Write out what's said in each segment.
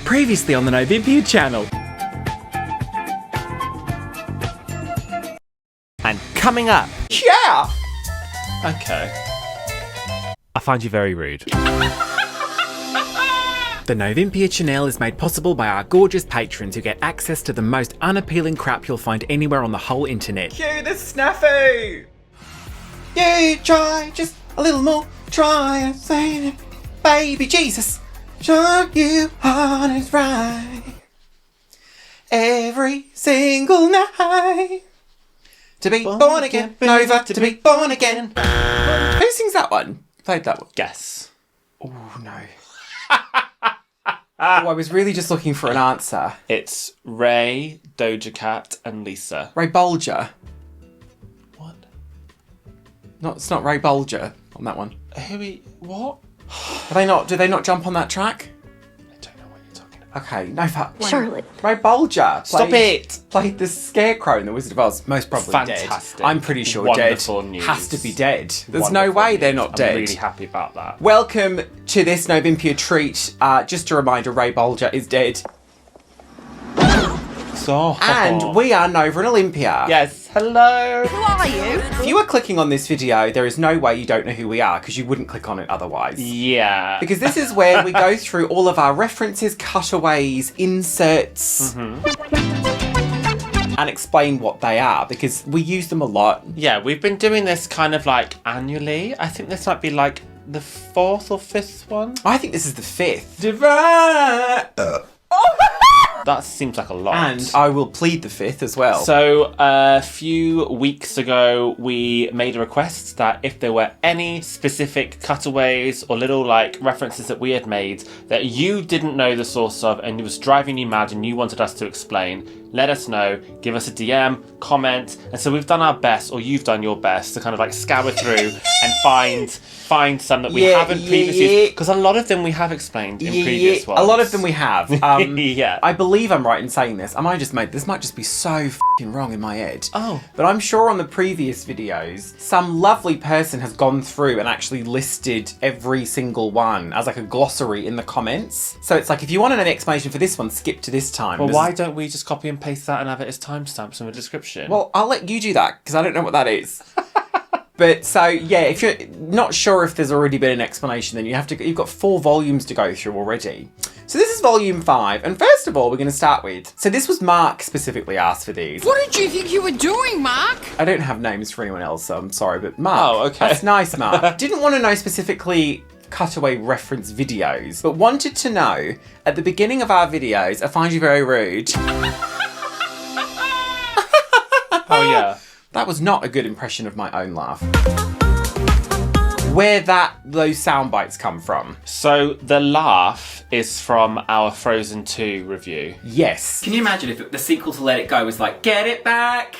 Previously on the Novympia channel. And coming up. Yeah! Okay. I find you very rude. The Novympia channel is made possible by our gorgeous patrons who get access to the most unappealing crap you'll find anywhere on the whole internet. Cue the snafu! You try just a little more, try and say it. Baby Jesus, show you on is right. Every single night. To be born again, Nova, to be born again. Who sings that one? Played that one? Guess. Oh, no. I was really just looking for an answer. It's Ray, Doja Cat, and Lisa. Ray Bolger. What? No, it's not Ray Bolger on that one. What? Do they not jump on that track? I don't know what you're talking about. Okay, no fuck. Charlotte. Ray Bolger. Stop it! Played the Scarecrow in The Wizard of Oz. Most probably Fantastic. dead. I'm pretty sure Wonderful dead. news. Has to be dead. There's Wonderful no way news. they're not dead. I'm really happy about that. Welcome to this Novympia treat. Just a reminder, Ray Bolger is dead. And we are Nova and Olympia. Yes, hello! Who are you? If you are clicking on this video, there is no way you don't know who we are, because you wouldn't click on it otherwise. Yeah. Because this is where we go through all of our references, cutaways, inserts, and explain what they are, because we use them a lot. Yeah, we've been doing this kind of like annually. I think this might be like the 4th or 5th one. I think this is the 5th. Divine! That seems like a lot. And I will plead the 5th as well. So a few weeks ago, we made a request that if there were any specific cutaways or little like references that we had made that you didn't know the source of and it was driving you mad and you wanted us to explain, let us know, give us a DM, comment. And so we've done our best, or you've done your best, to kind of like scour through and find some that we haven't previously, because a lot of them we have explained in previous ones. A lot of them we have. Yeah. I believe I'm right in saying this. This might just be so f***ing wrong in my head. Oh. But I'm sure on the previous videos, some lovely person has gone through and actually listed every single one as like a glossary in the comments. So it's like, if you want an explanation for this one, skip to this time. Well, why don't we just copy and paste that and have it as timestamps in the description? Well, I'll let you do that, because I don't know what that is. But so, yeah, if you're not sure if there's already been an explanation, then you've got 4 volumes to go through already. So this is volume 5, and first of all, we're going to start with, so this was Mark specifically asked for these. What did you think you were doing, Mark? I don't have names for anyone else, so I'm sorry, but Mark. Oh, okay. That's nice, Mark. Didn't want to know specifically cutaway reference videos, but wanted to know, at the beginning of our videos, I find you very rude. Oh, yeah. That was not a good impression of my own laugh. Where those sound bites come from. So the laugh is from our Frozen 2 review. Yes. Can you imagine if the sequel to Let It Go was like, get it back?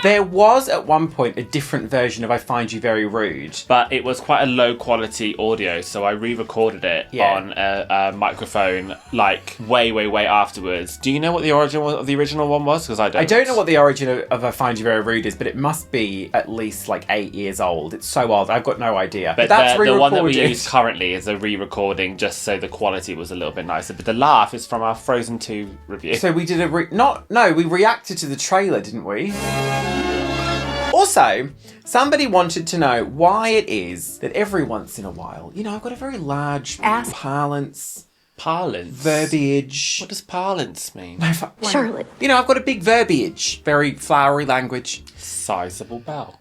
There was at one point a different version of I Find You Very Rude. But it was quite a low quality audio, so I re-recorded it on a microphone like way afterwards. Do you know what the origin of the original one was? Because I don't. I don't know what the origin of I Find You Very Rude is, but it must be at least like 8 years old. It's so old, I've got no idea. But that's the one that we re-recorded. use currently is a re-recording just so the quality was a little bit nicer. But the laugh is from our Frozen 2 review. So we did we reacted to the trailer, didn't we? Also, somebody wanted to know why it is that every once in a while, I've got a very large parlance, verbiage. What does parlance mean? No, Charlotte. I've got a big verbiage, very flowery language. Sizable bell.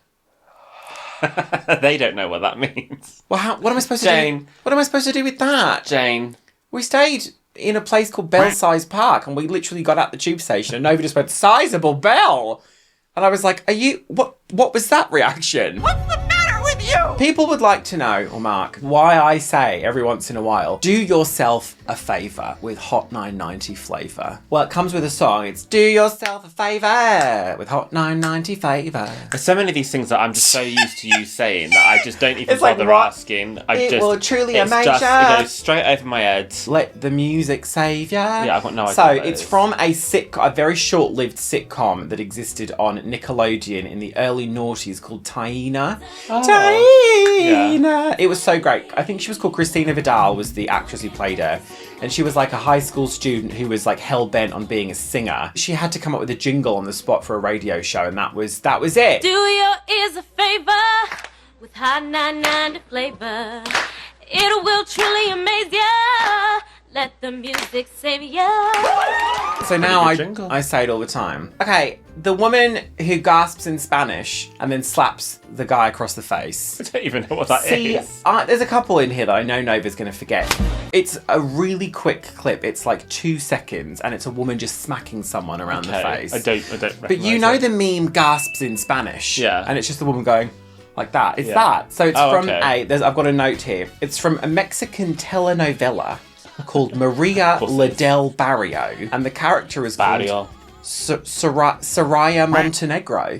They don't know what that means. Well, what am I supposed to do? Jane. What am I supposed to do with that? Jane. We stayed in a place called Belsize Park, and we literally got out the tube station, and nobody just went, "Sizable bell." And I was like, what was that reaction? What's the matter with you? People would like to know, or Mark, why I say every once in a while, do yourself a favour with Hot 990 flavour. Well, it comes with a song. It's do yourself a favour with Hot 990 flavour. There's so many of these things that I'm just so used to you saying that I just don't even It's like, bother what? asking. It will truly amaze It ya. goes straight over my head. Let the music save ya. Yeah, I've got no idea So what that it's is. from a very short-lived sitcom that existed on Nickelodeon in the early noughties called Taina. Oh. Taina. Christina. It was so great. I think she was called Christina Vidal was the actress who played her. And she was like a high school student who was like hell-bent on being a singer. She had to come up with a jingle on the spot for a radio show, and that was it. Do your ears a favor with hot 99 flavor. It will truly amaze ya. Let the music save ya. So now I say it all the time. Okay, the woman who gasps in Spanish and then slaps the guy across the face. I don't even know what that is. There's a couple in here that I know Nova's going to forget. It's a really quick clip. It's like 2 seconds, and it's a woman just smacking someone around the face. I don't But you know recognise it. the meme gasps in Spanish? Yeah. And it's just the woman going like that. It's that. So it's from okay. I've got a note here. It's from a Mexican telenovela called Maria La del Barrio, and the character is called Soraya Montenegro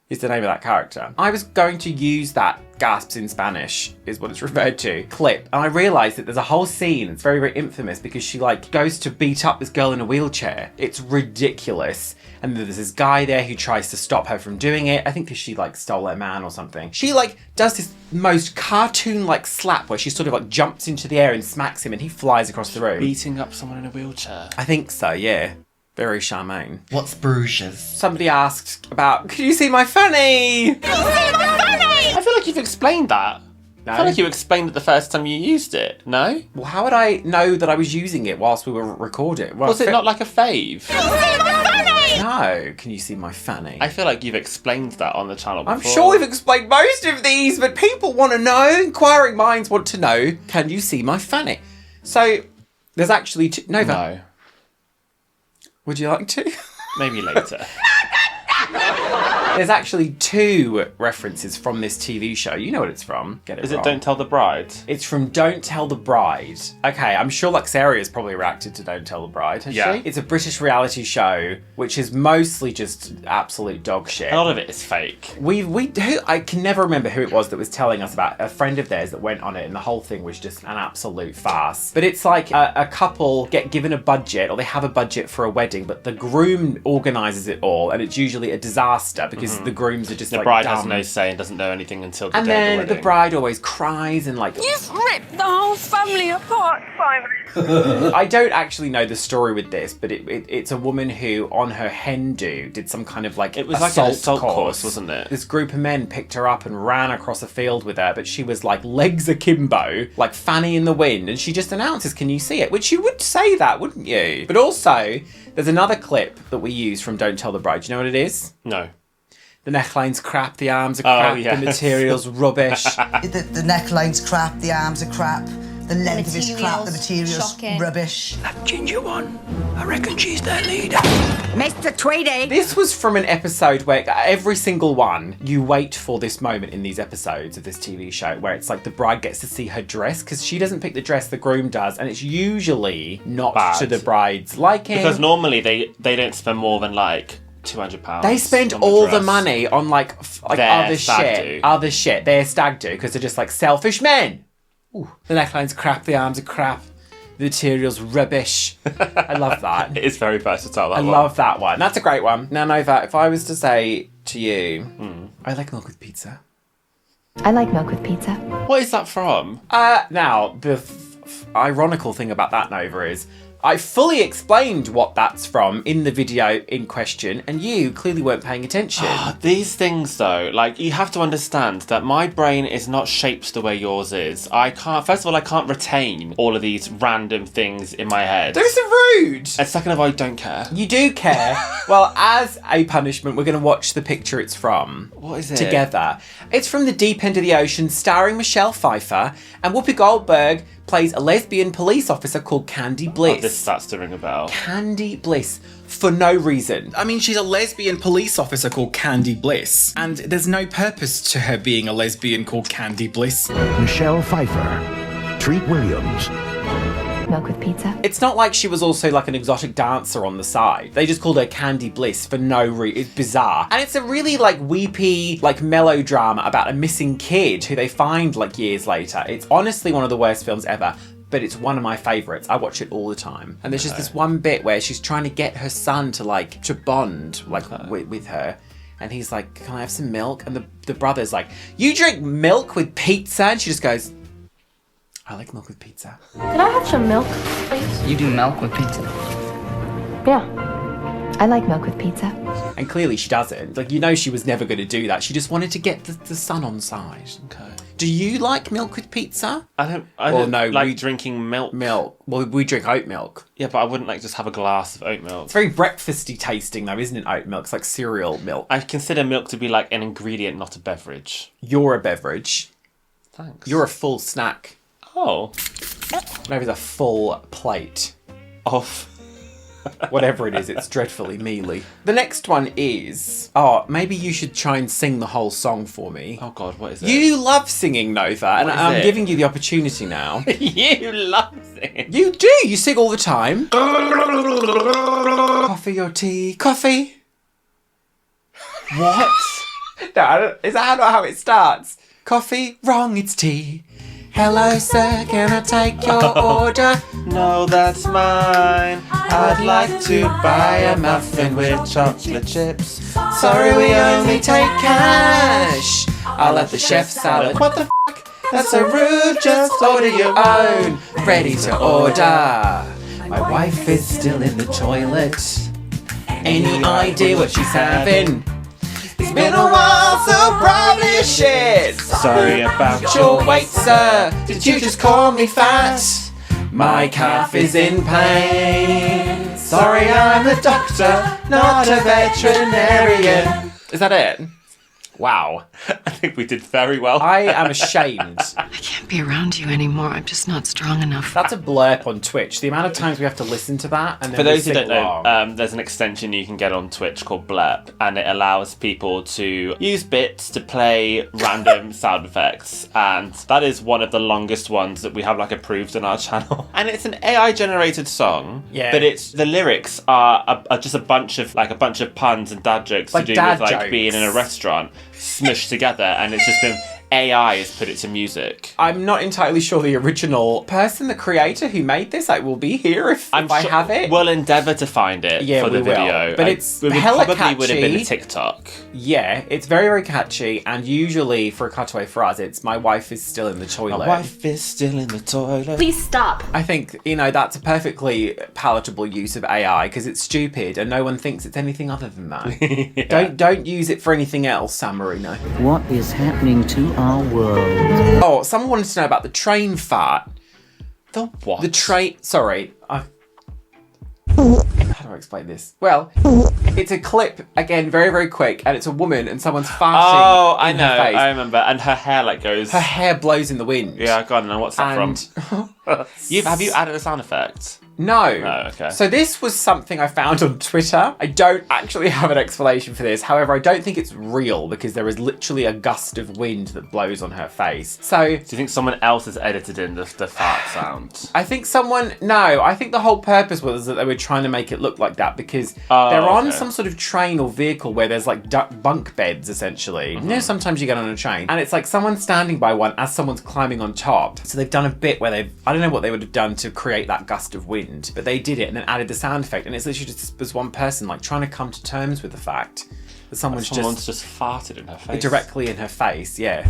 is the name of that character. I was going to use that gasps in Spanish is what it's referred to clip, and I realised that there's a whole scene that's very, very infamous because she like goes to beat up this girl in a wheelchair. It's ridiculous. And there's this guy there who tries to stop her from doing it. I think because she like stole her man or something. She like does this most cartoon-like slap where she sort of like jumps into the air and smacks him and he flies across the room. Beating up someone in a wheelchair. I think so, yeah. Very charming. What's Bruges? Somebody asked about, could you see my fanny? I feel like you've explained that. No? I feel like you explained it the first time you used it. No? Well, how would I know that I was using it whilst we were recording? Well, Was it not like a fave? No. Can you see my fanny? I feel like you've explained that on the channel before. I'm sure we've explained most of these, but people want to know. Inquiring minds want to know. Can you see my fanny? So, there's actually Nova. No. Would you like to? Maybe later. There's actually 2 references from this TV show. You know what it's from. Get it Is wrong. it Don't Tell the Bride? It's from Don't Tell the Bride. Okay, I'm sure Luxaria's probably reacted to Don't Tell the Bride, has Yeah. she? It's a British reality show, which is mostly just absolute dog shit. A lot of it is fake. I can never remember who it was that was telling us about a friend of theirs that went on it, and the whole thing was just an absolute farce. But it's like a couple get given a budget, or they have a budget for a wedding, but the groom organises it all, and it's usually a disaster because the grooms are just The like bride dumb. has no say and doesn't know anything until the And day of the then wedding. the bride always cries and like. You've ripped the whole family apart, Simon. I don't actually know the story with this, but it's a woman who, on her hen do, did some kind of like It was like an assault course, wasn't it? This group of men picked her up and ran across a field with her, but she was like legs akimbo, like fanny in the wind, and she just announces, "Can you see it?" Which you would say that, wouldn't you? But also, there's another clip that we use from Don't Tell the Bride. Do you know what it is? No. The neckline's crap, the arms are crap, yes. the material's rubbish. The neckline's crap, the arms are crap, the length of his crap, the Materials, material's shocking. rubbish. That ginger one, I reckon she's their leader. Mr. Tweedy. This was from an episode where every single one, you wait for this moment in these episodes of this TV show where it's like the bride gets to see her dress because she doesn't pick the dress, the groom does, and it's usually not Bad. to the bride's liking. Because normally they don't spend more than like £200. They spend on the all the dress. money on like Their other stag shit. do. Other shit. They're stag do because they're just like selfish men. Ooh, the neckline's crap, the arms are crap, the material's rubbish. I love that. It is very versatile, that I one. love that one. That's a great one. Now, Nova, if I was to say to you, I like milk with pizza. I like milk with pizza. What is that from? Now, the ironical thing about that, Nova, is I fully explained what that's from in the video in question, and you clearly weren't paying attention. These things, though, like, you have to understand that my brain is not shaped the way yours is. First of all, I can't retain all of these random things in my head. Those are rude. And second of all, I don't care. You do care. Well, as a punishment, we're going to watch the picture it's from. What is it? Together. It's from The Deep End of the Ocean, starring Michelle Pfeiffer, and Whoopi Goldberg plays a lesbian police officer called Candy Bliss. This starts to ring a bell. Candy Bliss. For no reason. I mean, she's a lesbian police officer called Candy Bliss. And there's no purpose to her being a lesbian called Candy Bliss. Michelle Pfeiffer, Treat Williams. Milk with pizza. It's not like she was also like an exotic dancer on the side. They just called her Candy Bliss for no reason. It's bizarre. And it's a really like weepy, like melodrama about a missing kid who they find like years later. It's honestly one of the worst films ever. But it's one of my favourites. I watch it all the time. And there's just this one bit where she's trying to get her son to bond with her. And he's like, can I have some milk? And the brother's like, you drink milk with pizza? And she just goes, I like milk with pizza. Could I have some milk, please? You do milk with pizza? Yeah. I like milk with pizza. And clearly she doesn't. Like, you know she was never going to do that. She just wanted to get the son on side. Okay. Do you like milk with pizza? I don't no, like drinking milk. Milk. Well, we drink oat milk. Yeah, but I wouldn't like just have a glass of oat milk. It's very breakfasty tasting though, isn't it, oat milk? It's like cereal milk. I consider milk to be like an ingredient, not a beverage. You're a beverage. Thanks. You're a full snack. Oh. Maybe a full plate. Of. Whatever it is, it's dreadfully mealy. The next one is... Oh, maybe you should try and sing the whole song for me. Oh God, what is it? You love singing, Nova, and What is I'm it? giving you the opportunity now. You love it. You do! You sing all the time. Coffee or tea? Coffee? What? No, is that not how it starts? Coffee? Wrong, it's tea. Hello, sir, can I take your order? No, that's mine. I'd like to buy a muffin with chocolate chips. Sorry, we only take cash. I'll have the chef salad. What the f***? That's so rude, just order your own. Ready to order. My wife is still in the toilet. Any idea what she's having? It's been a while, so probably a shit. Sorry about Your weight, sir. Did you just call me fat? My calf is in pain. Sorry, I'm a doctor, not a veterinarian. Is that it? Wow. I think we did very well. I am ashamed. I can't be around you anymore. I'm just not strong enough. That's a blurb on Twitch. The amount of times we have to listen to that. And then For those who sing don't know, along. there's an extension you can get on Twitch called Blurp, and it allows people to use bits to play random sound effects, and that is one of the longest ones that we have like approved on our channel. And it's an AI generated song, Yeah. but the lyrics are just a bunch of puns and dad jokes Like to do dad with like jokes. being in a restaurant smushed together, and it's just been AI has put it to music. I'm not entirely sure the original person, the creator who made this, will be here if I sure have it. We'll endeavour to find it for the we will. video. But it's it hella probably would have been a catchy. TikTok. Yeah, it's very, very catchy, and usually for a cutaway for us, it's my wife is still in the toilet. My wife is still in the toilet. Please stop. I think, that's a perfectly palatable use of AI because it's stupid and no one thinks it's anything other than that. Yeah. Don't use it for anything else, San Marino. What is happening to our world? Oh, someone wanted to know about the train fart. The what? The train... Sorry. How do I explain this? Well, it's a clip, again, very, very quick, and it's a woman and someone's farting Oh, I in know. her face. I remember. And her hair like goes. Her hair blows in the wind. Yeah, God, no, what's that And- from? Have you added a sound effect? No. Oh, okay. So this was something I found on Twitter. I don't actually have an explanation for this. However, I don't think it's real because there is literally a gust of wind that blows on her face. So Do you think someone else has edited in the fart sound? I think I think the whole purpose was that they were trying to make it look like that because Oh, they're on okay. some sort of train or vehicle where there's like bunk beds essentially. You know, sometimes you get on a train and it's like someone standing by one as someone's climbing on top. So they've done a bit where I don't know what they would have done to create that gust of wind, but they did it and then added the sound effect. And it's literally just this one person like trying to come to terms with the fact that someone's just farted in her face. directly in her face. Yeah,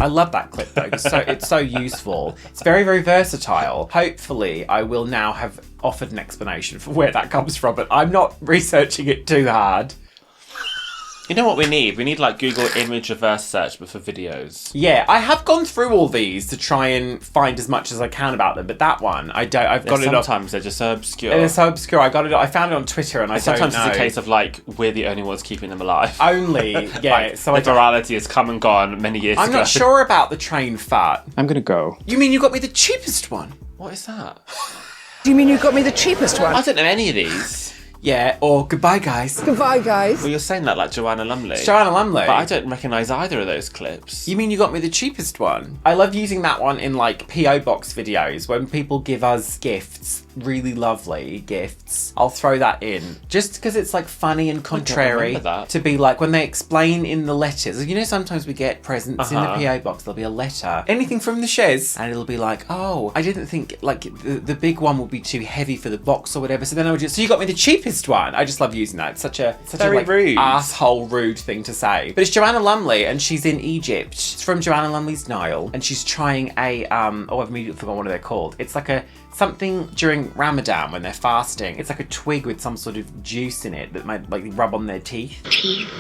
I love that clip though. It's so useful. It's very, very versatile. Hopefully, I will now have offered an explanation for where that comes from, but I'm not researching it too hard. You know what we need? We need like Google image reverse search, but for videos. Yeah, I have gone through all these to try and find as much as I can about them, but that one I don't. I've got it up. Sometimes they're just so obscure. It's so obscure. I found it on Twitter, and Sometimes don't know. it's a case of like we're the only ones keeping them alive. Only, yeah. Like, So the virality has come and gone many years I'm ago. not sure about the train fart. I'm gonna go. You mean you got me the cheapest one? What is that? Do you mean you got me the cheapest one? I don't know any of these. Yeah, or goodbye, guys. Goodbye, guys. Well, you're saying that like Joanna Lumley. Joanna Lumley. But I don't recognise either of those clips. You mean you got me the cheapest one? I love using that one in like P.O. Box videos when people give us gifts, really lovely gifts. I'll throw that in. Just because it's like funny and contrary remember that. to be like when they explain in the letters. You know, sometimes we get presents in the P.O. Box. There'll be a letter. Anything from the Shez. And it'll be like, oh, I didn't think like the big one would be too heavy for the box or whatever. So then I would just, so you got me the cheapest cheapest one. I just love using that. It's such a Very rude. asshole rude thing to say. But it's Joanna Lumley, and she's in Egypt. It's from Joanna Lumley's Nile, and she's trying a I've immediately forgotten what they're called. It's like something during Ramadan when they're fasting. It's like a twig with some sort of juice in it that might like rub on their teeth.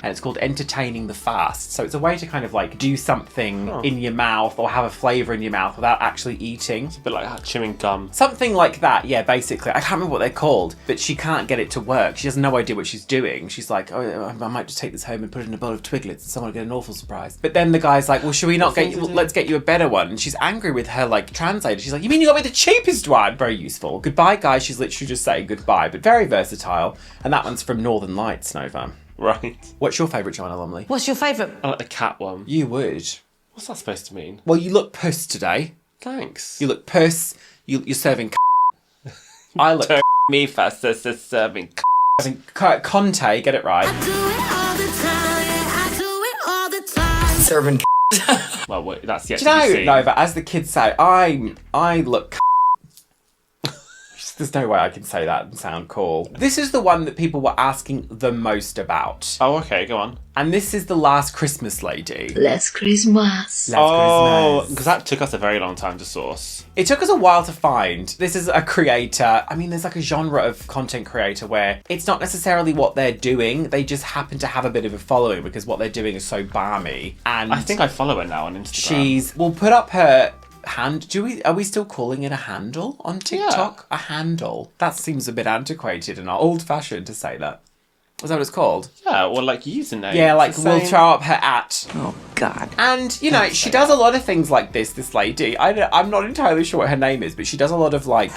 And it's called entertaining the fast. So it's a way to kind of like do something in your mouth or have a flavour in your mouth without actually eating. It's a bit like chewing gum. Something like that, yeah, basically. I can't remember what they're called, but she can't get it to work. She has no idea what she's doing. She's like, oh, I might just take this home and put it in a bowl of Twiglets and someone will get an awful surprise. But then the guy's like, well, should we not let's get you a better one. And she's angry with her like translator. She's like, you mean you got me the cheapest one? Very useful. Goodbye, guys. She's literally just saying goodbye, but very versatile. And that one's from Northern Lights, Nova. Right. What's your favourite Joanna Lumley? What's your favourite? I like the cat one. You would. What's that supposed to mean? Well, you look puss today. Thanks. You look puss. You're serving I look me fast as serving Conte, get it right. I do it all the time. I do it all the time. Serving Well, wait, that's yet Do to be you know, seen. Nova, as the kids say, I look There's no way I can say that and sound cool. This is the one that people were asking the most about. Oh, okay, go on. And this is the Last Christmas lady. Last Christmas. Because that took us a very long time to source. It took us a while to find. This is a creator. I mean, there's like a genre of content creator where it's not necessarily what they're doing. They just happen to have a bit of a following because what they're doing is so balmy. And I think I follow her now on Instagram. We'll put up her are we still calling it a handle on TikTok? Yeah. A handle. That seems a bit antiquated and old-fashioned to say that. Is that what it's called? Yeah, or like username. Yeah, like we'll throw up her at. Oh, God. And, you know, she does a lot of things like this lady. I'm not entirely sure what her name is, but she does a lot of like...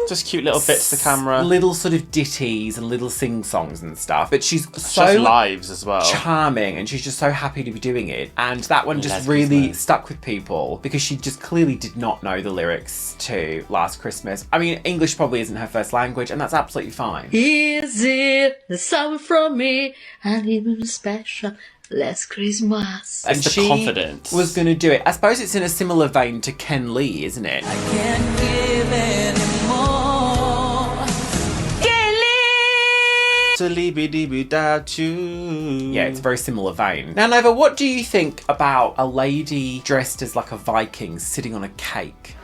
Just cute little bits to camera. Little sort of ditties and little sing-songs and stuff. But she's so just lives as well. Charming, and she's just so happy to be doing it. And that one just really stuck with people because she just clearly did not know the lyrics to Last Christmas. I mean, English probably isn't her first language, and that's absolutely fine. Is it something from me? I need a special Last Christmas. And it's the she confidence. Was going to do it. I suppose it's in a similar vein to Ken Lee, isn't it? I can't give anymore. Yeah, it's a very similar vein. Now, Nova, what do you think about a lady dressed as like a Viking sitting on a cake?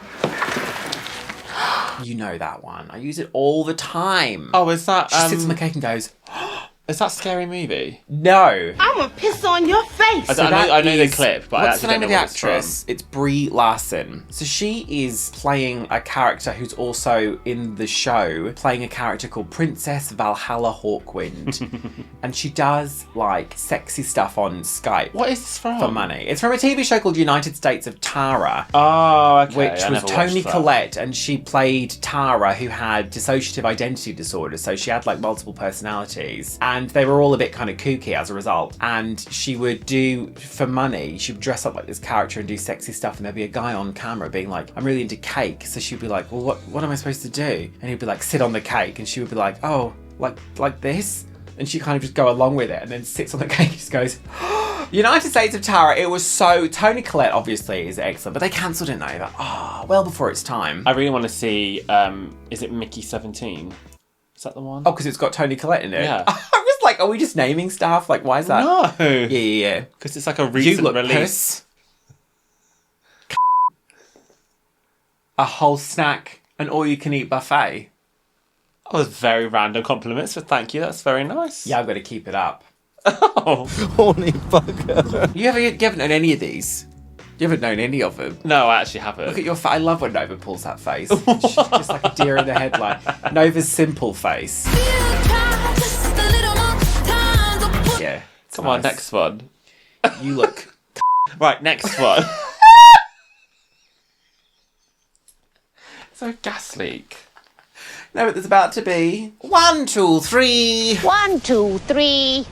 You know that one. I use it all the time. Oh, is that... She sits on the cake and goes... Is that Scary Movie? No. I'm gonna piss on your face. I know the clip, but what's I the actually name of don't the know what it's actress? It's Brie Larson. So she is playing a character who's also in the show, playing a character called Princess Valhalla Hawkwind. And she does like sexy stuff on Skype. What is this from? For money. It's from a TV show called United States of Tara. Oh, okay. Which was Toni Collette, and she played Tara, who had dissociative identity disorder. So she had like multiple personalities. And they were all a bit kind of kooky as a result. And she would do, for money, she would dress up like this character and do sexy stuff. And there'd be a guy on camera being like, I'm really into cake. So she'd be like, well, what am I supposed to do? And he'd be like, sit on the cake. And she would be like, oh, like this? And she kind of just go along with it and then sits on the cake and just goes, United States of Tara. It was so... Toni Collette, obviously, is excellent, but they cancelled it now. Well before its time. I really want to see, is it Mickey 17? Is that the one? Oh, because it's got Toni Collette in it? Yeah. I was like, are we just naming stuff? Like, why is that? No. Yeah. Because it's like a recent release. A whole snack, an all-you-can-eat buffet. That was very random compliments, but thank you. That's very nice. Yeah, I've got to keep it up. Oh. Horny fucker. You haven't known any of these? You haven't known any of them? No, I actually haven't. Look at your face. I love when Nova pulls that face. She's just like a deer in the headlight. Nova's simple face. Yeah. Come on, next one. You look... Right, next one. So, gas leak. No, but there's about to be 1, 2, 3. 1, 2, 3.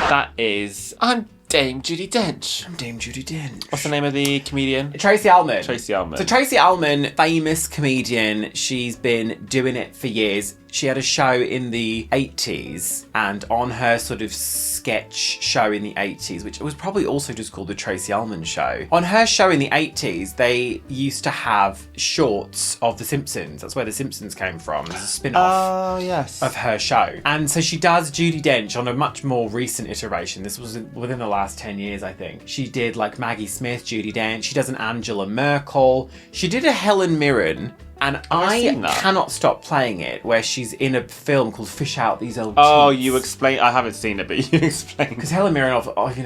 That is... I'm Dame Judi Dench. I'm Dame Judi Dench. What's the name of the comedian? Tracy Ullman. Tracy Ullman. So Tracy Ullman, famous comedian. She's been doing it for years. She had a show in the 80s, and on her sort of sketch show in the 80s, which was probably also just called the Tracy Ullman Show. On her show in the 80s, they used to have shorts of The Simpsons. That's where The Simpsons came from. It's a spin-off of her show. And so she does Judi Dench on a much more recent iteration. This was within the last 10 years, I think. She did like Maggie Smith, Judi Dench. She does an Angela Merkel. She did a Helen Mirren. And I cannot stop playing it, where she's in a film called Fish Out These Old Teats. Oh, you explain. I haven't seen it, but you explain. Because Helen Mirren,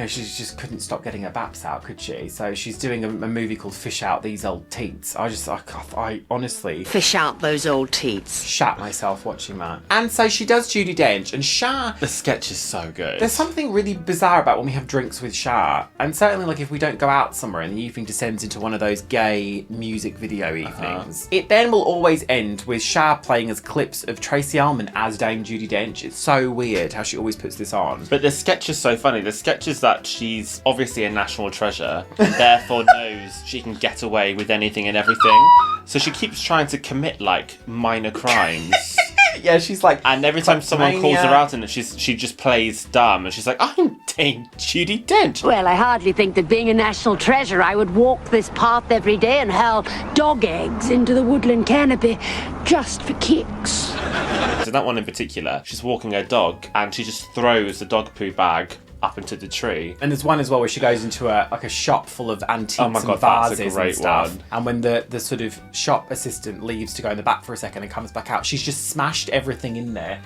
she just couldn't stop getting her baps out, could she? So she's doing a movie called Fish Out These Old Teats. I honestly... Fish out those old teats. Shat myself watching that. And so she does Judi Dench, and Shah... The sketch is so good. There's something really bizarre about when we have drinks with Shah. And certainly, like, if we don't go out somewhere and the evening descends into one of those gay music video evenings, it then will always end with Shah playing as clips of Tracy Ullman as Dame Judi Dench. It's so weird how she always puts this on. But the sketch is so funny. The sketch is that she's obviously a national treasure and therefore knows she can get away with anything and everything. So she keeps trying to commit like minor crimes. Yeah, she's like... And every time someone calls her out in it, she just plays dumb. And she's like, I'm Dame Judi Dench. Well, I hardly think that being a national treasure, I would walk this path every day and hurl dog eggs into the woodland canopy just for kicks. So that one in particular, she's walking her dog and she just throws the dog poo bag up into the tree. And there's one as well where she goes into a shop full of antiques and vases that's a great and stuff. one. And when the sort of shop assistant leaves to go in the back for a second and comes back out, she's just smashed everything in there.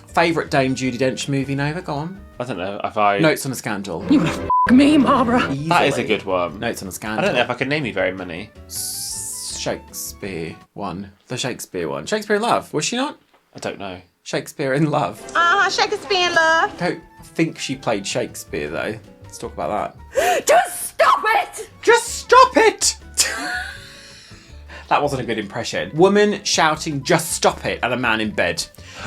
Favourite Dame Judi Dench movie, Nova? Go on. I don't know if I... Notes on a Scandal. You f*** me, Barbara. Easily. That is a good one. Notes on a Scandal. I don't know if I can name you very many. Shakespeare one. The Shakespeare one. Shakespeare in Love. Was she not? I don't know. Shakespeare in Love. Shakespeare in Love. I don't think she played Shakespeare though. Let's talk about that. Just stop it! Just stop it! That wasn't a good impression. Woman shouting, just stop it, at a man in bed.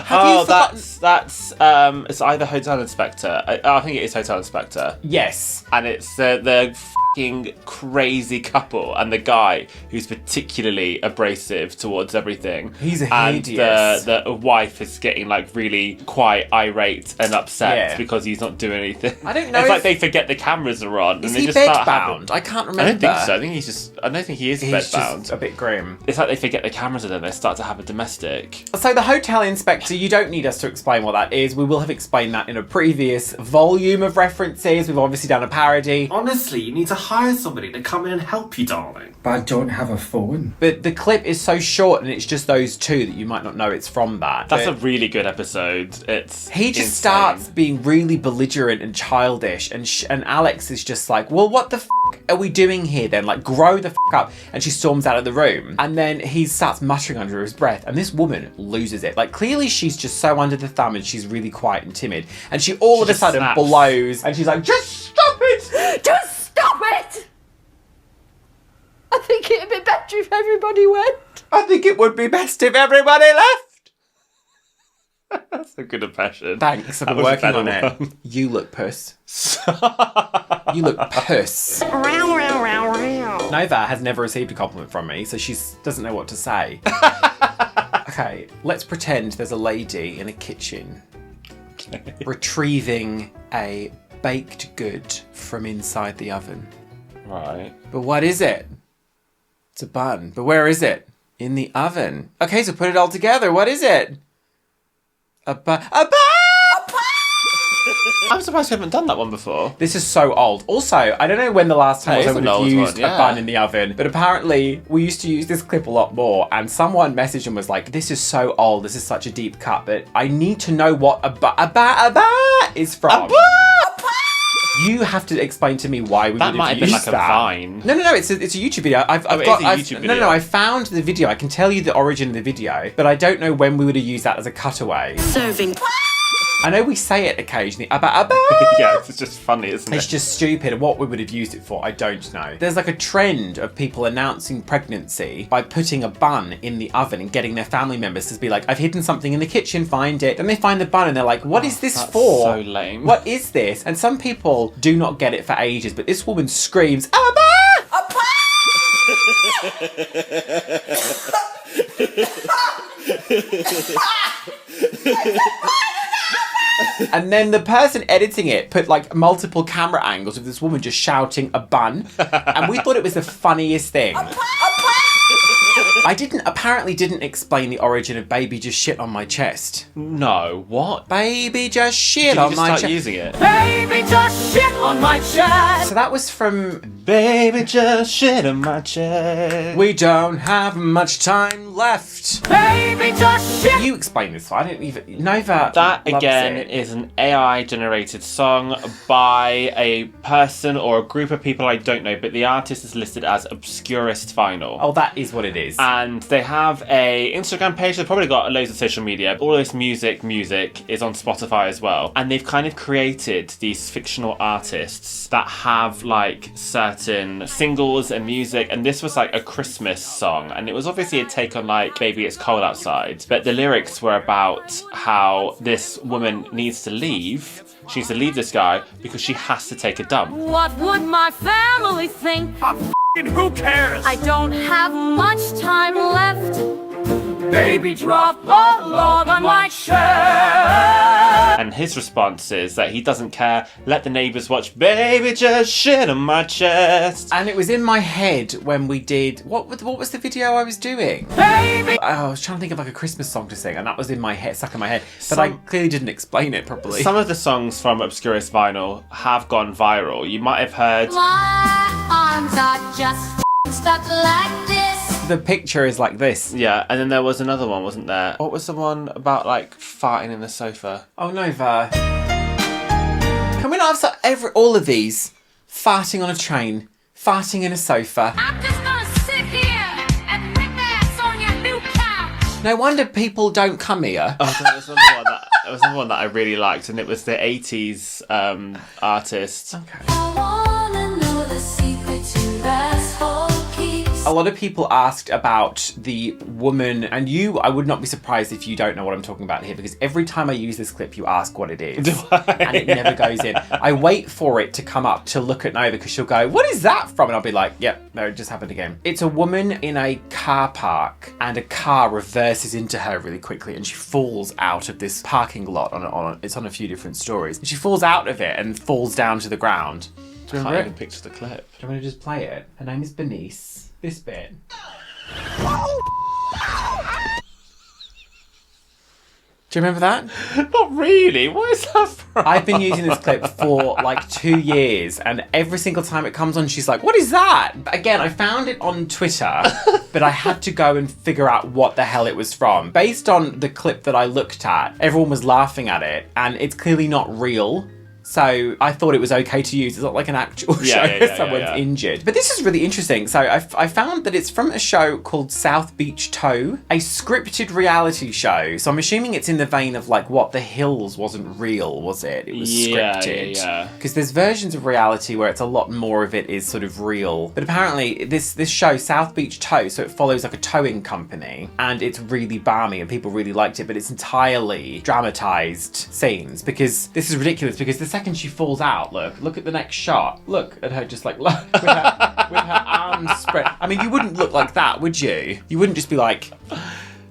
That's it's either Hotel Inspector. I think it is Hotel Inspector. Yes. And it's the f***ing crazy couple and the guy who's particularly abrasive towards everything. He's hideous. And the wife is getting like really quite irate and upset because he's not doing anything. I don't know. It's like they forget the cameras are on. Is and they he just bed start bound? I can't remember. I don't think so. I don't think he is bed bound. Just a bit grim. It's like they forget the cameras are there. They start to have a domestic. So the Hotel Inspector, you don't need us to explain what that is. We will have explained that in a previous volume of references. We've obviously done a parody. Honestly, you need to hire somebody to come in and help you, darling. But I don't have a phone. But the clip is so short and it's just those two that you might not know it's from that. That's a really good episode. He just starts being really belligerent and childish, and Alex is just like, well, what the f*** are we doing here then? Like, grow the f*** up. And she storms out of the room. And then he starts muttering under his breath, and this woman loses it. Like, clearly she's just so under the thumb and she's really quiet and timid. And she all of a sudden blows, and she's like, just stop it! Just stop it! I think it'd be better if everybody went. I think it would be best if everybody left. That's a good impression. Thanks, I've been working on it. You look puss. You look puss. Nova has never received a compliment from me, so she doesn't know what to say. Okay, let's pretend there's a lady in a kitchen retrieving a baked good from inside the oven. Right. But what is it? It's a bun. But where is it? In the oven. Okay, so put it all together. What is it? A bun. A bun! I'm surprised we haven't done that one before. This is so old. Also, I don't know when the last time I would have used a bun in the oven, but apparently we used to use this clip a lot more, and someone messaged and was like, this is so old, this is such a deep cut, but I need to know what a bun is from. You have to explain to me why we would have used that. That might have been like a Vine. No, it's a YouTube video. I found the video. I can tell you the origin of the video, but I don't know when we would have used that as a cutaway. Serving. I know we say it occasionally. Yeah, it's just funny, isn't it? It's just stupid. What we would have used it for, I don't know. There's like a trend of people announcing pregnancy by putting a bun in the oven and getting their family members to be like, I've hidden something in the kitchen, find it. Then they find the bun and they're like, what is this for? So lame. What is this? And some people do not get it for ages, but this woman screams, And then the person editing it put like multiple camera angles of this woman just shouting a bun. And we thought it was the funniest thing. I apparently didn't explain the origin of baby just shit on my chest. No, what? Baby just shit Did on you my just chest. start using it? Baby, just shit on my chest. So that was from Baby just shit on my chest. We Don't Have Much Time Left. Baby, just shit. You explain this, I don't even... Nova That, loves again, it. is an AI-generated song by a person or a group of people I don't know, but the artist is listed as Obscurist Vinyl. Oh, that is what it is. And they have a Instagram page. They've probably got loads of social media. All this music is on Spotify as well. And they've kind of created these fictional artists that have like certain singles and music. And this was like a Christmas song. And it was obviously a take on like Baby It's Cold Outside. But the lyrics were about how this woman needs to leave. She needs to leave this guy because she has to take a dump. What would my family think? Who cares? I don't have much time left. Baby, Drop a log on my shirt. And his response is that he doesn't care. Let the neighbours watch. Baby just shit on my chest. And it was in my head when we did... What was the video I was doing? Baby. I was trying to think of like a Christmas song to sing, and that was in my head, stuck in my head. But I clearly didn't explain it properly. Some of the songs from Obscurist Vinyl have gone viral. You might have heard... My arms are just stuck like this. The picture is like this. Yeah, and then there was another one, wasn't there? What was the one about like farting in the sofa? Oh, Nova. Can we not have all of these? Farting on a train, farting in a sofa. I'm just gonna sit here and rip ass on your new couch. No wonder people don't come here. Oh, there was another one that I really liked, and it was the 80s artist. Okay. I wanna know the secret to this whole keeps. A lot of people asked about the woman, and I would not be surprised if you don't know what I'm talking about here, because every time I use this clip, you ask what it is. And it never goes in. I wait for it to come up to look at Nova, because she'll go, what is that from? And I'll be like, yep, no, it just happened again. It's a woman in a car park, and a car reverses into her really quickly, and she falls out of this parking lot. It's on a few different stories. And she falls out of it and falls down to the ground. Do you I remember can't it? even picture the clip. Do you want me to just play it? Her name is Bernice. This bit. Do you remember that? Not really. What is that from? I've been using this clip for like 2 years, and every single time it comes on, she's like, what is that? Again, I found it on Twitter, but I had to go and figure out what the hell it was from. Based on the clip that I looked at, everyone was laughing at it, and it's clearly not real. So I thought it was okay to use. It's not like an actual show where someone's injured. But this is really interesting. So I found that it's from a show called South Beach Tow, a scripted reality show. So I'm assuming it's in the vein of like What the Hills wasn't real, was it? It was scripted. Yeah. Because there's versions of reality where it's a lot more of it is sort of real. But apparently this show, South Beach Tow, so it follows like a towing company, and it's really balmy and people really liked it, but it's entirely dramatized scenes, because this is ridiculous, because the second she falls out, look at the next shot. Look at her just like with her arms spread. I mean, you wouldn't look like that, would you? You wouldn't just be like...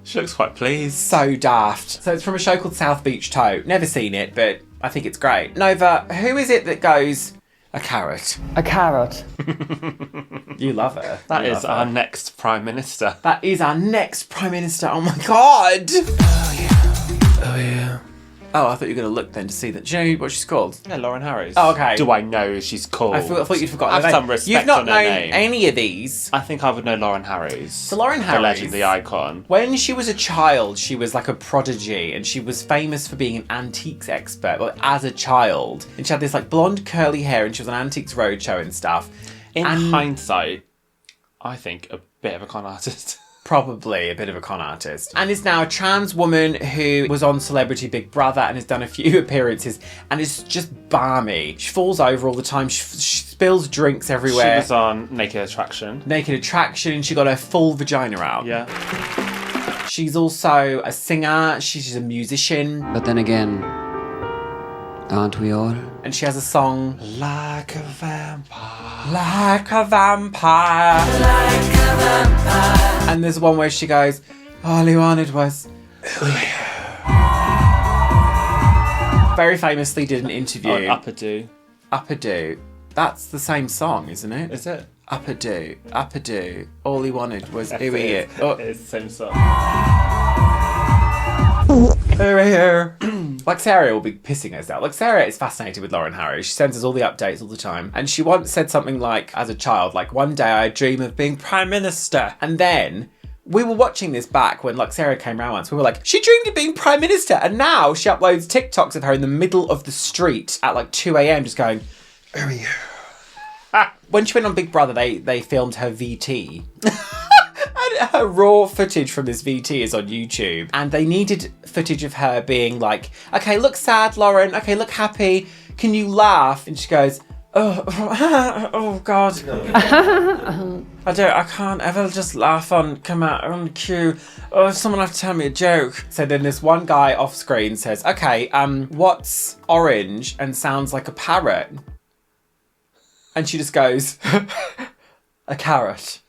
She looks quite pleased. So daft. So it's from a show called South Beach Tow. Never seen it, but I think it's great. Nova, who is it that goes... A carrot. A carrot. You love her. That is our next Prime Minister. That is our next Prime Minister. Oh my God. Oh yeah. Oh yeah. Oh, I thought you were going to look then to see that. Do you know what she's called? Yeah, Lauren Harris. Oh, okay. Do I know who she's called? I thought you'd forgotten Have her name. some respect You've not on her known name. any of these. I think I would know Lauren Harris. So Lauren Harris, the legend, the icon. When she was a child, she was like a prodigy, and she was famous for being an antiques expert. Well, as a child, and she had this like blonde curly hair, and she was on Antiques Roadshow and stuff. In hindsight, I think a bit of a con artist. Probably a bit of a con artist. And is now a trans woman who was on Celebrity Big Brother and has done a few appearances and is just balmy. She falls over all the time. She spills drinks everywhere. She was on Naked Attraction. Naked Attraction, and she got her full vagina out. Yeah. She's also a singer. She's a musician. But then again, aren't we all? And she has a song, Like a vampire. Like a vampire. Like a vampire. And there's one where she goes, all he wanted was... very famously did an interview. Oh, Upper Do. Upper Do. That's the same song, isn't it? Is it? Upper Do. Upper Do. All he wanted was ooh It Oh. is the same song. Sarah will be pissing herself. Like, Sarah is fascinated with Lauren Harris. She sends us all the updates all the time. And she once said something like, as a child, like, one day I dream of being Prime Minister. And then we were watching this back when Sarah came round once. We were like, she dreamed of being Prime Minister. And now she uploads TikToks of her in the middle of the street at like 2 a.m. just going, oh yeah. When she went on Big Brother, they filmed her VT. And her raw footage from this VT is on YouTube. And they needed footage of her being like, okay, look sad, Lauren. Okay, look happy. Can you laugh? And she goes, oh God. I can't ever just laugh come out on cue. Oh, someone have to tell me a joke. So then this one guy off screen says, okay, what's orange and sounds like a parrot? And she just goes, a carrot.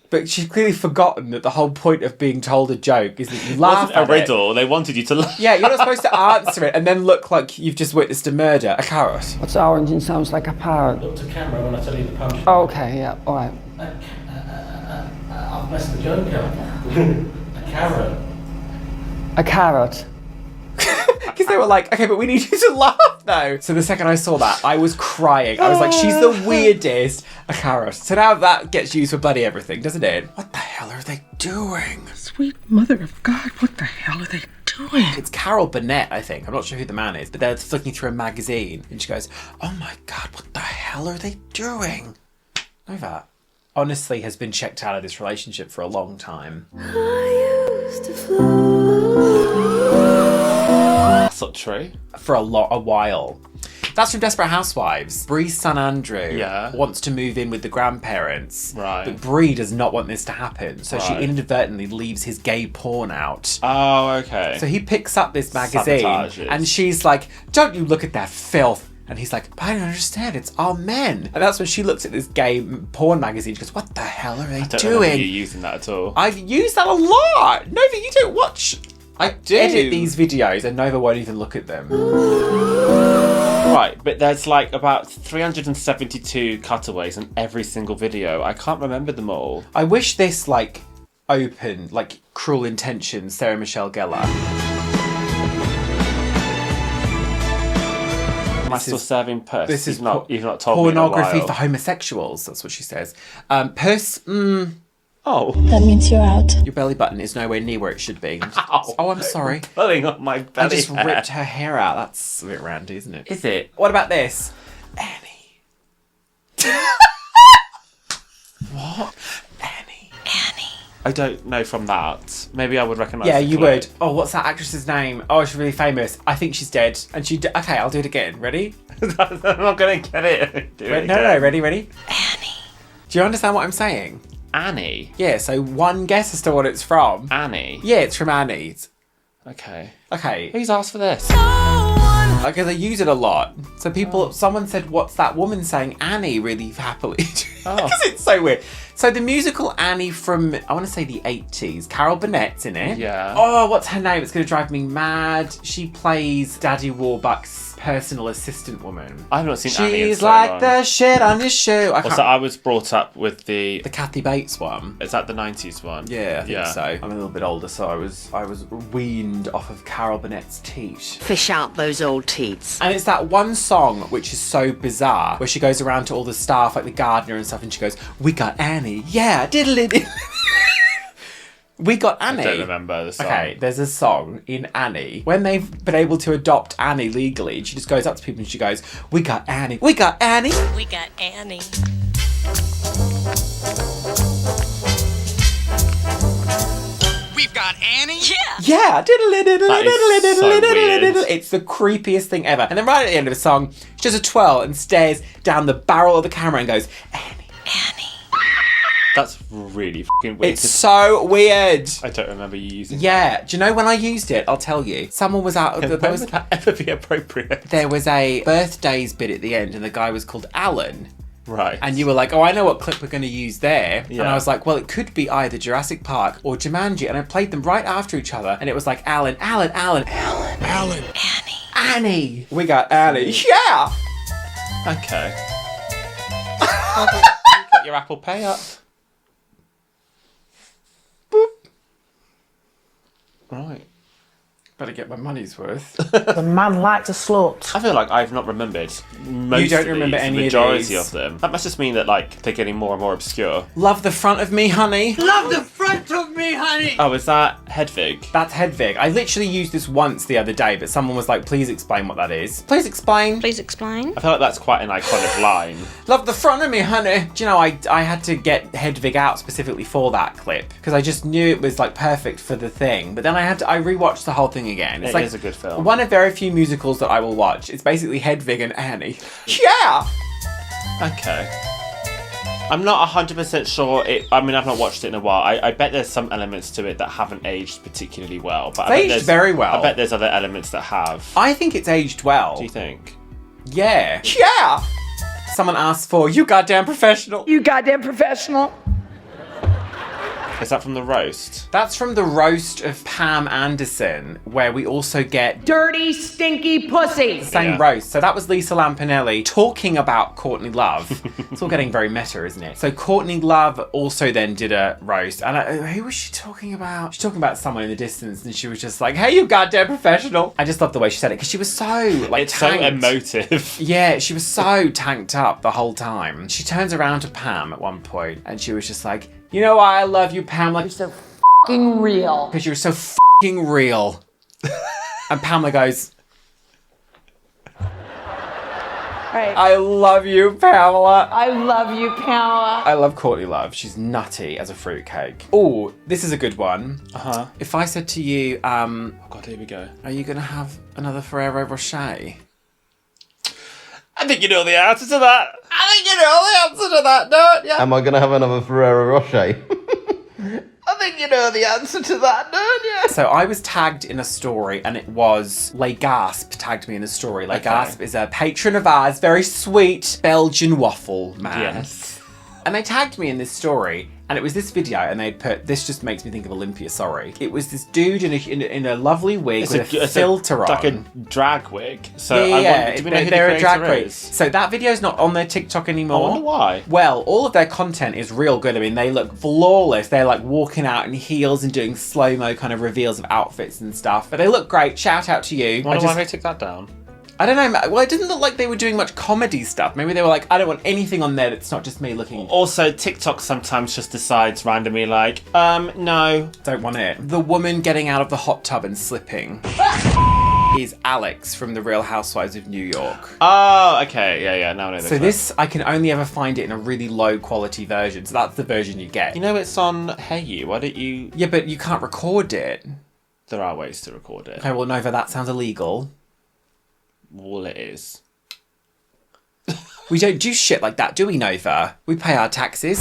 But she's clearly forgotten that the whole point of being told a joke is that you laugh at it. It wasn't a riddle. They wanted you to laugh. Yeah, you're not supposed to answer it and then look like you've just witnessed a murder. A carrot. What's orange and sounds like a parrot? Look to camera when I tell you the punch. Oh, okay, yeah, all right. I've messed the joke up. A carrot. A carrot. Because they were like, okay, but we need you to laugh though. So the second I saw that, I was crying. I was like, she's the weirdest. A carrot. So now that gets used for bloody everything, doesn't it? What the hell are they doing? Sweet mother of God, what the hell are they doing? It's Carol Burnett, I think. I'm not sure who the man is, but they're flicking through a magazine and she goes, oh my God, what the hell are they doing? Nova honestly has been checked out of this relationship for a long time. I used to That's not true. For a while. That's from Desperate Housewives. Bree's son Andrew wants to move in with the grandparents. Right. But Bree does not want this to happen. So she Right. inadvertently leaves his gay porn out. Oh, okay. So he picks up this magazine Sabotages. and she's like, don't you look at that filth. And he's like, but I don't understand, it's all men. And that's when she looks at this gay porn magazine. She goes, what the hell are they I don't doing? remember you using that at all. I've used that a lot. Nova, you don't watch. I do. edit these videos and Nova won't even look at them. Right, but there's like about 372 cutaways in every single video. I can't remember them all. I wish this opened Cruel Intentions, Sarah Michelle Gellar. Am I still serving purse? This is you've not told me in a pornography while. for homosexuals. That's what she says. Purse. Oh. That means you're out. Your belly button is nowhere near where it should be. Ow. Oh, I'm sorry. Pulling up my belly I just hair. ripped her hair out. That's a bit randy, isn't it? Is it? What about this? Annie. What? Annie. I don't know from that. Maybe I would recognise Yeah, the you clip. would. Oh, what's that actress's name? Oh, she's really famous. I think she's dead. And okay, I'll do it again. Ready? I'm not going to get it. Do it No, again. ready? Annie. Do you understand what I'm saying? Annie? Yeah, so one guess as to what it's from. Annie? Yeah, it's from Annie. Okay. Okay. Who's asked for this? Because I use it a lot. So someone said, what's that woman saying Annie really happily? Oh. Because it's so weird. So the musical Annie from, I want to say the 80s. Carol Burnett's in it. Yeah. Oh, what's her name? It's going to drive me mad. She plays Daddy Warbucks' personal assistant woman. I haven't seen Annie in She's so like long. the shit on your shoe. Also, I was brought up with the Kathy Bates one. Is that the 90s one? Yeah, I think so. I'm a little bit older, so I was weaned off of Carol Burnett's teat. Fish out those old teats. And it's that one song which is so bizarre, where she goes around to all the staff, like the gardener and stuff, and she goes, "We got Annie, yeah, diddly." We got Annie. I don't remember the song. Okay, there's a song in Annie when they've been able to adopt Annie legally, and she just goes up to people and she goes, "We got Annie, we got Annie, We got Annie. We've got Annie. yeah, diddly diddly That is diddly so diddly diddly weird. diddly." It's the creepiest thing ever. And then right at the end of the song, she does a twirl and stares down the barrel of the camera and goes, "Annie." That's really fucking weird. It's so weird. I don't remember you using Yeah, do you know when I used it? I'll tell you. Someone was out. that. When would that ever be appropriate? There was a birthdays bit at the end, and the guy was called Alan. Right. And you were like, "Oh, I know what clip we're going to use there." And Yeah. I was like, "Well, it could be either Jurassic Park or Jumanji." And I played them right after each other, and it was like Alan, Alan, Alan, Alan, Alan. Annie. We got Annie. Yeah. Okay. You got your Apple Pay up. Boop. Right. Better get my money's worth. The man liked a slut. I feel like I've not remembered most You don't of remember these, any the of majority these. of them. That must just mean that like they're getting more and more obscure. Love the front of me, honey. Love the front of me, honey. Oh, is that Hedvig? That's Hedvig. I literally used this once the other day, but someone was like, please explain what that is. Please explain. Please explain. I feel like that's quite an iconic line. Love the front of me, honey. Do you know, I had to get Hedvig out specifically for that clip because I just knew it was like perfect for the thing. But then I rewatched the whole thing again. It's It like is a good film. one of very few musicals that I will watch. It's basically Hedvig and Annie. Yeah. Okay. I'm not 100% sure. I've not watched it in a while. I bet there's some elements to it that haven't aged particularly well. But It's aged very well. I bet there's other elements that have. I think it's aged well. Do you think? Yeah. Yeah. Someone asked for, you goddamn professional. You goddamn professional. Is that from the roast? That's from the roast of Pam Anderson, where we also get Dirty, stinky pussy. same roast. So that was Lisa Lampanelli talking about Courtney Love. It's all getting very meta, isn't it? So Courtney Love also then did a roast. And who was she talking about? She's talking about someone in the distance, and she was just like, hey, you goddamn professional. I just love the way she said it, because she was so, like, It's tanked. so emotive. Yeah, she was so tanked up the whole time. She turns around to Pam at one point, and she was just like, you know why I love you, Pam? Like, You're so f***ing real. because you're so f***ing real. And Pamela goes, Right. I love you, Pamela. I love you, Pamela. I love Courtney Love. She's nutty as a fruitcake. Oh, this is a good one. Uh-huh. If I said to you, Oh God, here we go. are you going to have another Ferrero Rocher? I think you know the answer to that. I think you know the answer to that, don't you? Am I going to have another Ferrero Rocher? I think you know the answer to that, don't you? So I was tagged in a story, and it was Le Gasp tagged me in a story. Le Gasp is a patron of ours, very sweet Belgian waffle man. Yes. And they tagged me in this story, and it was this video, and they'd put, this just makes me think of Olympia, sorry. It was this dude in a lovely wig with a filter on. Like a drag wig. So Yeah, do we know who the they're a drag creator queen. is? So that video's not on their TikTok anymore. I wonder why. Well, all of their content is real good. I mean, they look flawless. They're like walking out in heels and doing slow-mo kind of reveals of outfits and stuff. But they look great. Shout out to you. I wonder why they took that down. I don't know. Well, it didn't look like they were doing much comedy stuff. Maybe they were like, I don't want anything on there that's not just me looking. Also, TikTok sometimes just decides randomly like, no. Don't want it. The woman getting out of the hot tub and slipping is Alex from The Real Housewives of New York. Oh, okay. Yeah, now I know So this, I can only ever find it in a really low quality version. So that's the version you get. You know it's on Hey You. Why don't you... Yeah, but you can't record it. There are ways to record it. Okay, well, Nova, that sounds illegal. Well, it is. We don't do shit like that, do we, Nova? We pay our taxes.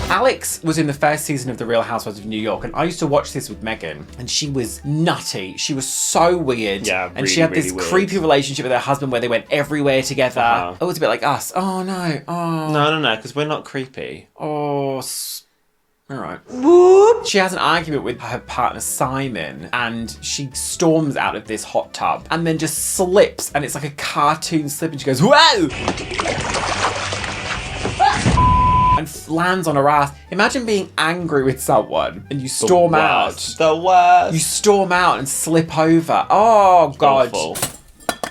Alex was in the first season of The Real Housewives of New York, and I used to watch this with Megan, and she was nutty. She was so weird. Yeah, and she had really, this really weird. creepy relationship with her husband where they went everywhere together. It was a bit like us. Oh, no. Oh. No, because we're not creepy. Oh, all right. Whoop. She has an argument with her partner Simon, and she storms out of this hot tub and then just slips, and it's like a cartoon slip, and she goes, whoa! And lands on her ass. Imagine being angry with someone and you storm out. The worst. You storm out and slip over. Oh, God. Awful.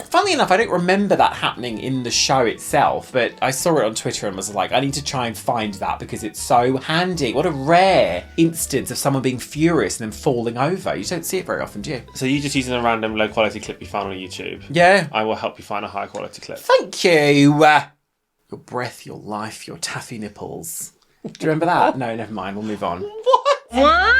Funnily enough, I don't remember that happening in the show itself, but I saw it on Twitter and was like, I need to try and find that because it's so handy. What a rare instance of someone being furious and then falling over. You don't see it very often, do you? So you're just using a random low quality clip you found on YouTube? Yeah. I will help you find a high quality clip. Thank you. Your breath, your life, your taffy nipples. Do you remember that? No, never mind. We'll move on. What?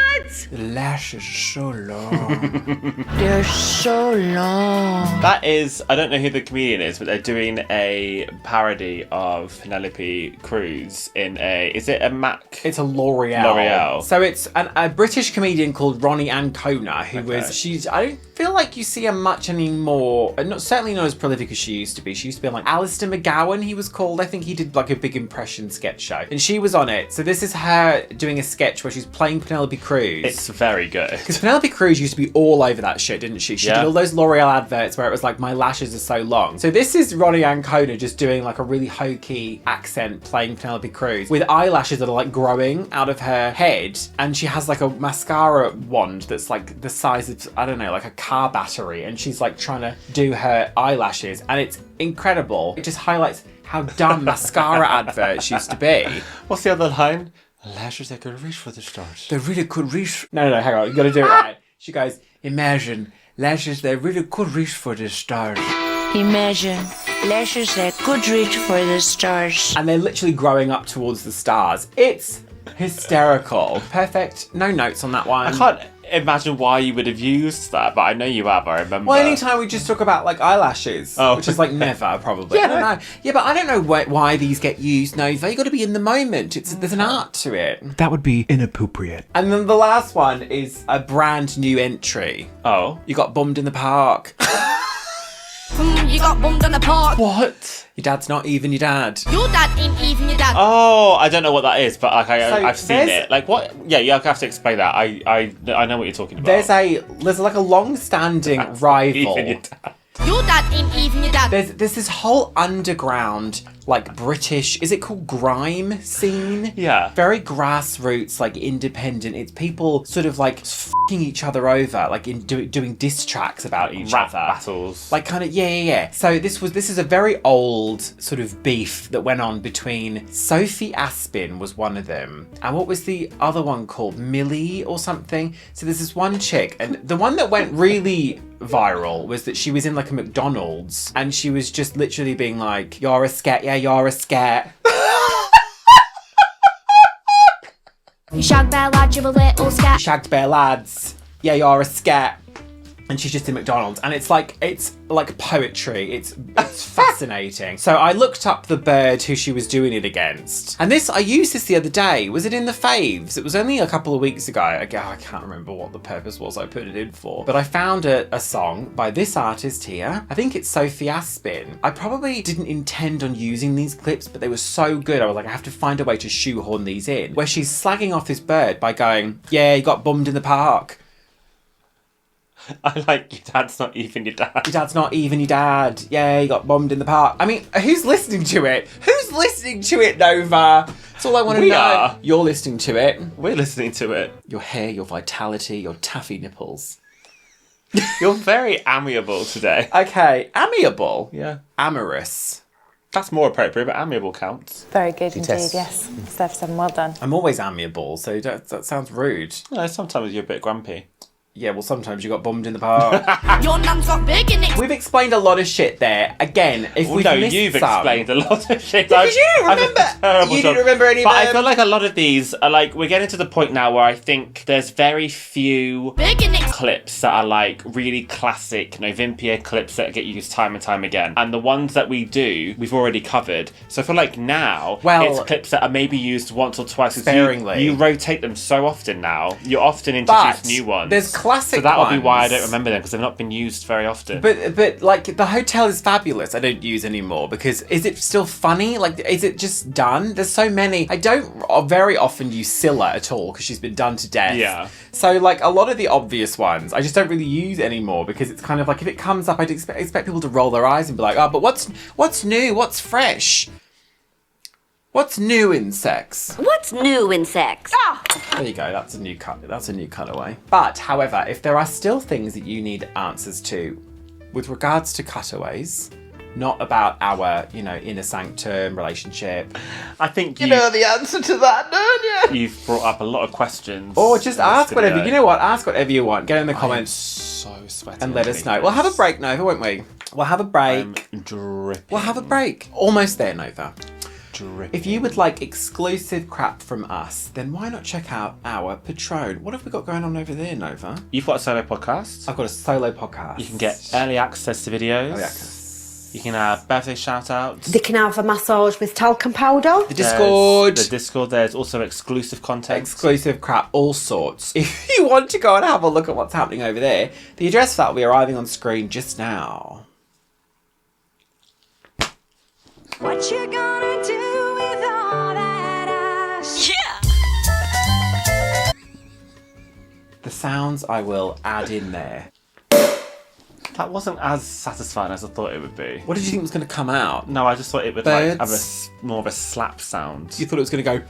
The lashes are so long. They're so long. That is, I don't know who the comedian is, but they're doing a parody of Penelope Cruz in is it a Mac? It's a L'Oreal. L'Oreal. So it's a British comedian called Ronnie Ancona, who was, I don't feel like you see her much anymore. Certainly not as prolific as she used to be. She used to be on like Alistair McGowan, he was called. I think he did like a big impression sketch show. And she was on it. So this is her doing a sketch where she's playing Penelope Cruz. Cruz. It's very good. Because Penelope Cruz used to be all over that shit, didn't she? She did all those L'Oreal adverts where it was like, my lashes are so long. So this is Ronnie Ancona just doing like a really hokey accent playing Penelope Cruz with eyelashes that are like growing out of her head. And she has like a mascara wand that's like the size of, I don't know, like a car battery. And she's like trying to do her eyelashes. And it's incredible. It just highlights how dumb mascara adverts used to be. What's the other line? Lashes that could reach for the stars. They really could reach. No, hang on. You got to do it right. She goes, imagine lashes that really could reach for the stars. Imagine lashes that could reach for the stars. And they're literally growing up towards the stars. It's hysterical. Perfect. No notes on that one. I can't imagine why you would have used that, but I know you have, I remember. Well, anytime we just talk about like eyelashes, which is like never probably. I don't know. Yeah, but I don't know why these get used, Nova. You got to be in the moment. There's an art to it. That would be inappropriate. And then the last one is a brand new entry. Oh. You got bummed in the park. You got bummed in the park. What? Your dad's not even your dad. Your dad ain't even your dad. Oh, I don't know what that is, but like I've seen there's- it. Like what? Yeah, you have to explain that. I know what you're talking about. There's like a long-standing rival. Even your dad. Your dad ain't even your dad. There's this whole underground, like British, is it called grime scene? Yeah. Very grassroots, like independent. It's people sort of like f***ing each other over, like in doing diss tracks about each Rap other. battles. Like kind of, yeah. So this is a very old sort of beef that went on between Sophie Aspin was one of them. And what was the other one called? Millie or something? So there's this one chick, and the one that went really viral was that she was in like a McDonald's and she was just literally being like, you're a scat, yeah, you're a scat. You shag bear lad, you're a little scat. Shagged bear lads, yeah, you're a scat. And she's just in McDonald's, and it's like poetry. It's fascinating. So I looked up the bird who she was doing it against, and I used this the other day. Was it in the faves? It was only a couple of weeks ago. I can't remember what the purpose was I put it in for, but I found a song by this artist here. I think it's Sophie Aspin. I probably didn't intend on using these clips, but they were so good. I was like, I have to find a way to shoehorn these in, where she's slagging off this bird by going, yeah, you got bummed in the park. I like, your dad's not even your dad. Your dad's not even your dad. Yeah, you got bombed in the park. I mean, who's listening to it? Who's listening to it, Nova? That's all I want to know. We are. You're listening to it. We're listening to it. Your hair, your vitality, your taffy nipples. You're very amiable today. Okay, amiable? Yeah. Amorous. That's more appropriate, but amiable counts. Very good indeed, test. yes. Steph 7, well done. I'm always amiable, so that sounds rude. No, sometimes you're a bit grumpy. Yeah, well, sometimes you got bummed in the park. Your nan's got big in it. We've explained a lot of shit there. Again, if we've missed you've some... explained a lot of shit. Because you didn't remember. You didn't remember any of But I them. feel like a lot of these are like, we're getting to the point now where I think there's very few Big in it. clips that are like really classic Novympia clips that get used time and time again. And the ones that we do, we've already covered. So I feel like now it's clips that are maybe used once or twice. Sparingly. You rotate them so often now. You often introduce new ones. There's classic So that'll be why I ones. don't remember them, because they've not been used very often. But like the hotel is fabulous. I don't use anymore because is it still funny? Like, is it just done? There's so many. I don't very often use Scylla at all because she's been done to death. Yeah. So like a lot of the obvious ones, I just don't really use anymore because it's kind of like if it comes up, I'd expect people to roll their eyes and be like, oh, but what's new? What's fresh? What's new in sex? What's new in sex? There you go. That's a new cut. That's a new cutaway. But, however, if there are still things that you need answers to, with regards to cutaways, not about our, inner sanctum relationship. I think you know the answer to that, don't you? You've brought up a lot of questions. Or just in this ask whatever. video. You know what? Ask whatever you want. Get in the comments. So sweaty. And let us know. We'll have a break, Nova, won't we? We'll have a break. I'm dripping. We'll have a break. Almost there, Nova. Dripping. If you would like exclusive crap from us, then why not check out our Patron? What have we got going on over there, Nova? You've got a solo podcast. I've got a solo podcast. You can get early access to videos. Early access. You can have birthday shout-outs. They can have a massage with talcum powder. The Discord. The Discord. There's also exclusive content. Exclusive crap, all sorts. If you want to go and have a look at what's happening over there, the address for that will be arriving on screen just now. What you gonna do with all that ass? Yeah. sounds I will add in there. That wasn't as satisfying as I thought it would be. What did you think was going to come out? No, I just thought it would Birds? like have more of a slap sound. You thought it was going to go...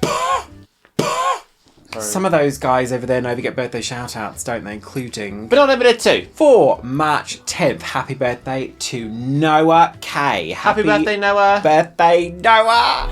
Some of those guys over there know they get birthday shout-outs, don't they? Including... But on a minute 2. For March 10th, happy birthday to Noah K. Happy birthday, Noah. Birthday, Noah!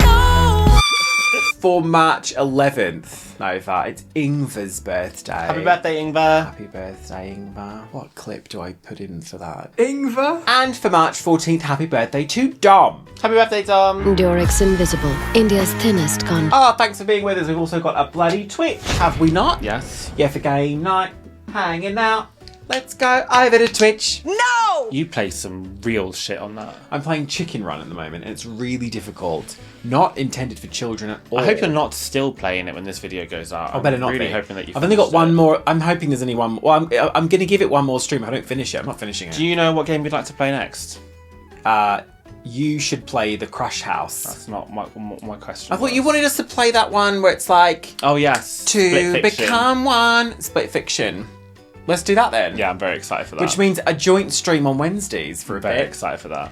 For March 11th, Nova, it's Ingvar's birthday. Happy birthday, Ingvar. Happy birthday, Ingvar. What clip do I put in for that? Ingvar. And for March 14th, happy birthday to Dom. Happy birthday, Dom. Durex Invisible, India's thinnest gun. Oh, thanks for being with us. We've also got a bloody Twitch, have we not? Yes. Yeah, for game night, hanging out. Let's go over to Twitch. No! You play some real shit on that. I'm playing Chicken Run at the moment, and it's really difficult. Not intended for children at all. I hope you're not still playing it when this video goes out. I better not really be. hoping that you I've only got finished one it. more. I'm hoping there's only one more. Well, I'm going to give it one more stream. If I don't finish it, I'm not finishing it. Do you know what game you'd like to play next? You should play the Crush House. That's not my question. I thought you wanted us to play that one where it's like... Oh, yes. To Split fiction. become one. Split fiction. Let's do that then. Yeah, I'm very excited for that. Which means a joint stream on Wednesdays for a very bit. excited for that.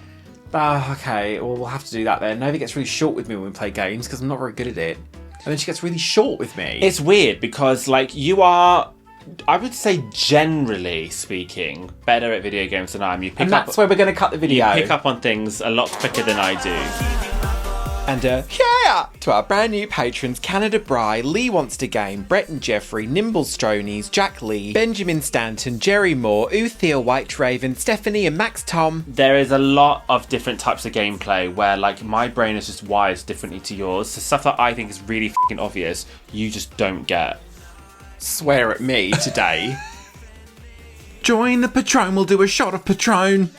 Okay, well, we'll have to do that then. Novi gets really short with me when we play games because I'm not very good at it. And then she gets really short with me. It's weird because, like, you are, I would say, generally speaking, better at video games than I am. And that's where we're going to cut the video. You pick up on things a lot quicker than I do. And yeah, to our brand new patrons, Canada Bry, Lee Wants to Game, Brett and Jeffrey, Nimble Stronies, Jack Lee, Benjamin Stanton, Jerry Moore, Uthea White Raven, Stephanie and Max Tom. There is a lot of different types of gameplay where, like, my brain is just wired differently to yours. So stuff that I think is really fucking obvious, you just don't get. Swear at me today. Join the Patron, we'll do a shot of Patron.